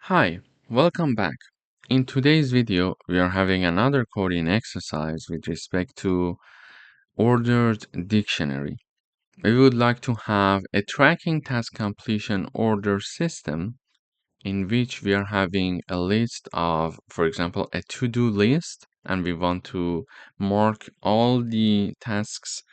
Hi, welcome back. In today's video, we are having another coding exercise with respect to ordered dictionary. We would like to have a tracking task completion order system in which we are having a list of, for example, a to-do list, and we want to mark all the tasks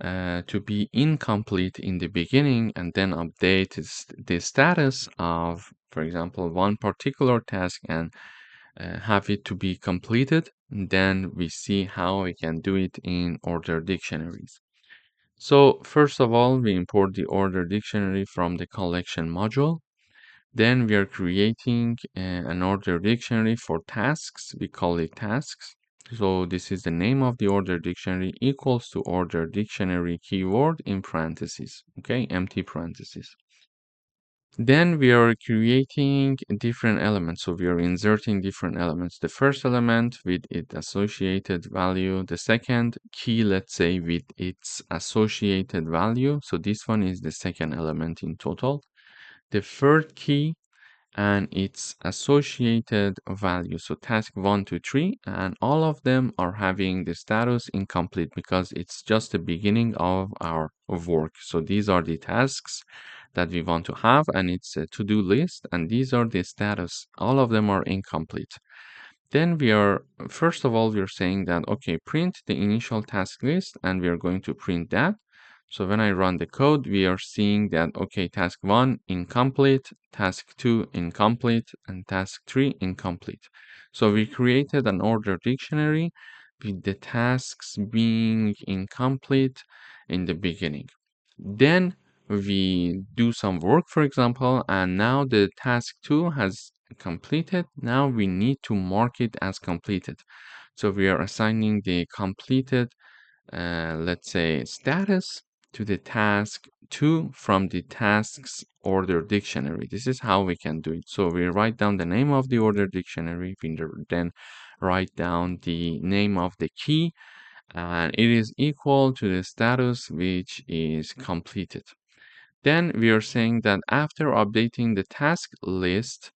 to be incomplete in the beginning and then update the status of, for example, one particular task and have it to be completed. Then we see how we can do it in order dictionaries. So first of all, we import the order dictionary from the collection module. Then we are creating an order dictionary for tasks. We call it tasks. So this is the name of the order dictionary equals to order dictionary keyword in parentheses, okay, empty parentheses. Then we are creating different elements. So we are inserting different elements. The first element with its associated value, the second key, let's say, with its associated value. So this one is the second element in total. The third key and its associated value. So task 1 to 3, and all of them are having the status incomplete because it's just the beginning of our work. So these are the tasks that we want to have, and it's a to-do list, and these are the status. All of them are incomplete. Then we are, first of all, we are saying that, okay, print the initial task list, and we are going to print that. So when I run the code, we are seeing that, okay, task 1 incomplete, task 2 incomplete, and task 3 incomplete. So we created an order dictionary with the tasks being incomplete in the beginning. Then we do some work, for example, and now the task 2 has completed. Now we need to mark it as completed. So we are assigning the completed, let's say, status to the task 2 from the tasks order dictionary. This is how we can do it. So we write down the name of the order dictionary, we then write down the name of the key, and it is equal to the status which is completed. Then we are saying that after updating the task list,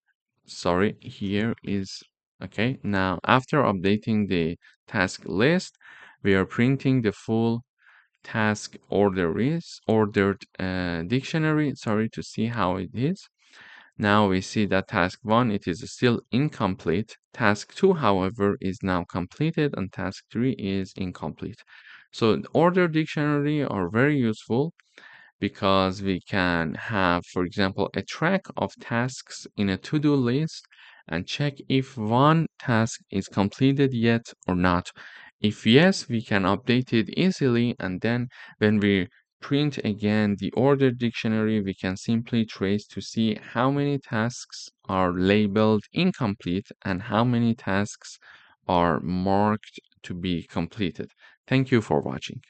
sorry, here is, okay, now after updating the task list, we are printing the full task ordered dictionary, sorry, to see how it is. Now we see that task 1, it is still incomplete. Task 2, however, is now completed, and task 3 is incomplete. So order dictionary are very useful because we can have, for example, a track of tasks in a to-do list and check if one task is completed yet or not. If yes, we can update it easily, and then when we print again the order dictionary, we can simply trace to see how many tasks are labeled incomplete and how many tasks are marked to be completed. Thank you for watching.